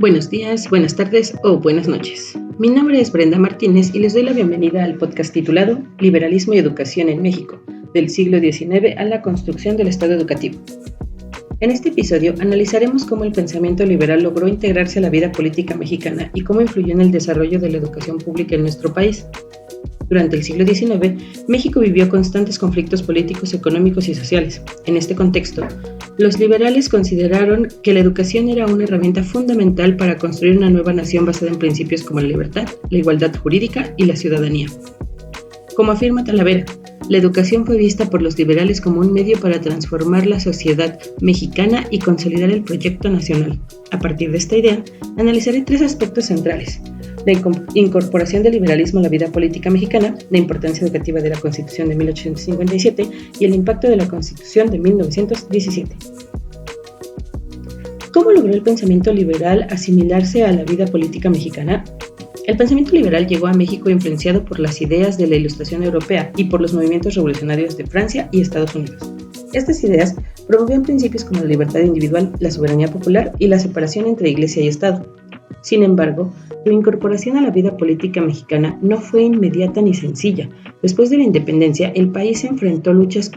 Buenos días, buenas tardes o buenas noches. Mi nombre es Brenda Martínez y les doy la bienvenida al podcast titulado Liberalismo y Educación en México, del siglo XIX a la construcción del Estado educativo. En este episodio analizaremos cómo el pensamiento liberal logró integrarse a la vida política mexicana y cómo influyó en el desarrollo de la educación pública en nuestro país. Durante el siglo XIX, México vivió constantes conflictos políticos, económicos y sociales. En este contexto, los liberales consideraron que la educación era una herramienta fundamental para construir una nueva nación basada en principios como la libertad, la igualdad jurídica y la ciudadanía. Como afirma Talavera, la educación fue vista por los liberales como un medio para transformar la sociedad mexicana y consolidar el proyecto nacional. A partir de esta idea, analizaré tres aspectos centrales: la incorporación del liberalismo a la vida política mexicana, la importancia educativa de la Constitución de 1857 y el impacto de la Constitución de 1917. ¿Cómo logró el pensamiento liberal asimilarse a la vida política mexicana? El pensamiento liberal llegó a México influenciado por las ideas de la Ilustración europea y por los movimientos revolucionarios de Francia y Estados Unidos. Estas ideas promovían principios como la libertad individual, la soberanía popular y la separación entre Iglesia y Estado. Sin embargo, su incorporación a la vida política mexicana no fue inmediata ni sencilla. Después de la independencia, el país enfrentó luchas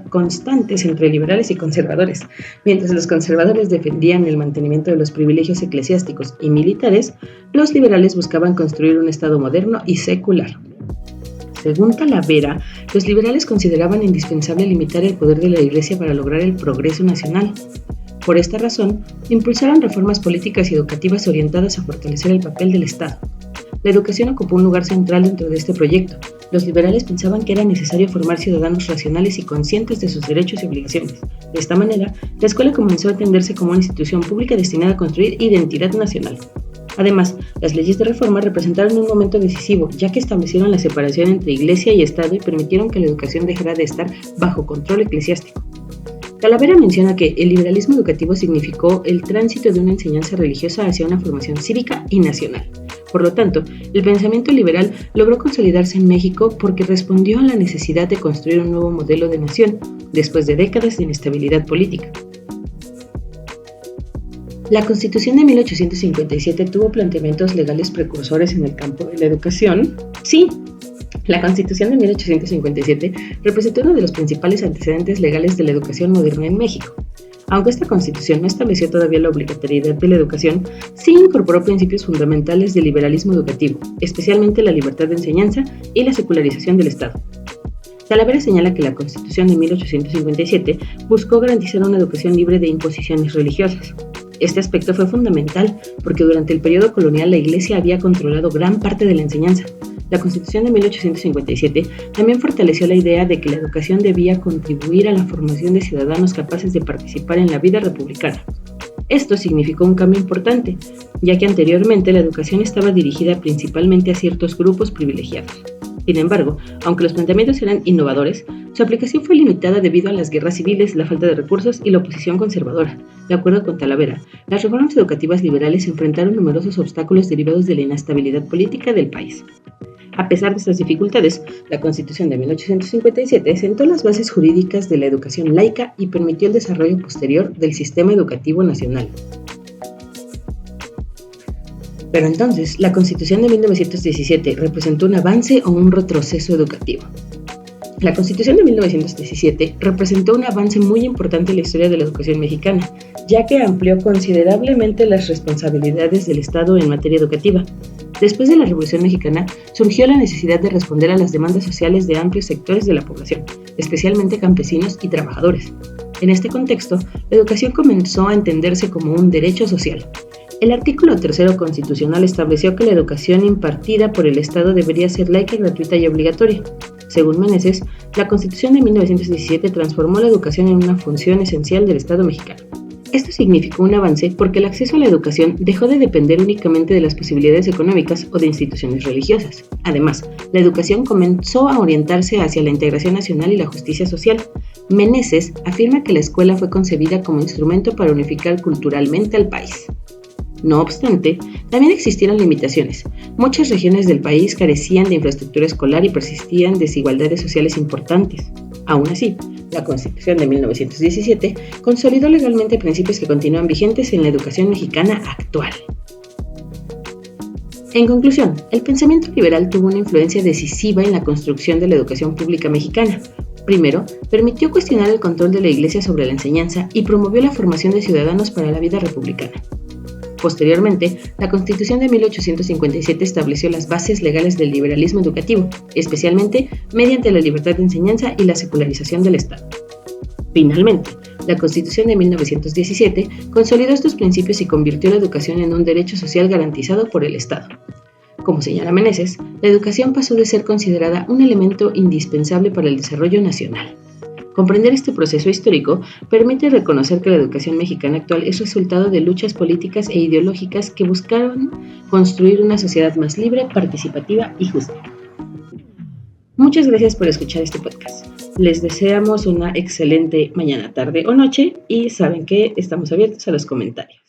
constantes entre liberales y conservadores. Mientras los conservadores defendían el mantenimiento de los privilegios eclesiásticos y militares, los liberales buscaban construir un Estado moderno y secular. Según Talavera, los liberales consideraban indispensable limitar el poder de la Iglesia para lograr el progreso nacional. Por esta razón, impulsaron reformas políticas y educativas orientadas a fortalecer el papel del Estado. La educación ocupó un lugar central dentro de este proyecto. Los liberales pensaban que era necesario formar ciudadanos racionales y conscientes de sus derechos y obligaciones. De esta manera, la escuela comenzó a entenderse como una institución pública destinada a construir identidad nacional. Además, las leyes de reforma representaron un momento decisivo, ya que establecieron la separación entre Iglesia y Estado y permitieron que la educación dejara de estar bajo control eclesiástico. Talavera menciona que el liberalismo educativo significó el tránsito de una enseñanza religiosa hacia una formación cívica y nacional. Por lo tanto, el pensamiento liberal logró consolidarse en México porque respondió a la necesidad de construir un nuevo modelo de nación después de décadas de inestabilidad política. La Constitución de 1857 tuvo planteamientos legales precursores en el campo de la educación. Sí, la Constitución de 1857 representó uno de los principales antecedentes legales de la educación moderna en México. Aunque esta Constitución no estableció todavía la obligatoriedad de la educación, sí incorporó principios fundamentales del liberalismo educativo, especialmente la libertad de enseñanza y la secularización del Estado. Talavera señala que la Constitución de 1857 buscó garantizar una educación libre de imposiciones religiosas. Este aspecto fue fundamental porque durante el periodo colonial la Iglesia había controlado gran parte de la enseñanza. La Constitución de 1857 también fortaleció la idea de que la educación debía contribuir a la formación de ciudadanos capaces de participar en la vida republicana. Esto significó un cambio importante, ya que anteriormente la educación estaba dirigida principalmente a ciertos grupos privilegiados. Sin embargo, aunque los planteamientos eran innovadores, su aplicación fue limitada debido a las guerras civiles, la falta de recursos y la oposición conservadora. De acuerdo con Talavera, las reformas educativas liberales enfrentaron numerosos obstáculos derivados de la inestabilidad política del país. A pesar de estas dificultades, la Constitución de 1857 sentó las bases jurídicas de la educación laica y permitió el desarrollo posterior del sistema educativo nacional. Pero entonces, ¿la Constitución de 1917 representó un avance o un retroceso educativo? La Constitución de 1917 representó un avance muy importante en la historia de la educación mexicana, ya que amplió considerablemente las responsabilidades del Estado en materia educativa. Después de la Revolución Mexicana, surgió la necesidad de responder a las demandas sociales de amplios sectores de la población, especialmente campesinos y trabajadores. En este contexto, la educación comenzó a entenderse como un derecho social. El artículo 3 constitucional estableció que la educación impartida por el Estado debería ser laica, gratuita y obligatoria. Según Meneses, la Constitución de 1917 transformó la educación en una función esencial del Estado mexicano. Esto significó un avance porque el acceso a la educación dejó de depender únicamente de las posibilidades económicas o de instituciones religiosas. Además, la educación comenzó a orientarse hacia la integración nacional y la justicia social. Meneses afirma que la escuela fue concebida como instrumento para unificar culturalmente al país. No obstante, también existieron limitaciones. Muchas regiones del país carecían de infraestructura escolar y persistían desigualdades sociales importantes. Aún así, la Constitución de 1917 consolidó legalmente principios que continúan vigentes en la educación mexicana actual. En conclusión, el pensamiento liberal tuvo una influencia decisiva en la construcción de la educación pública mexicana. Primero, permitió cuestionar el control de la Iglesia sobre la enseñanza y promovió la formación de ciudadanos para la vida republicana. Posteriormente, la Constitución de 1857 estableció las bases legales del liberalismo educativo, especialmente mediante la libertad de enseñanza y la secularización del Estado. Finalmente, la Constitución de 1917 consolidó estos principios y convirtió la educación en un derecho social garantizado por el Estado. Como señala Meneses, la educación pasó de ser considerada un elemento indispensable para el desarrollo nacional. Comprender este proceso histórico permite reconocer que la educación mexicana actual es resultado de luchas políticas e ideológicas que buscaron construir una sociedad más libre, participativa y justa. Muchas gracias por escuchar este podcast. Les deseamos una excelente mañana, tarde o noche y saben que estamos abiertos a los comentarios.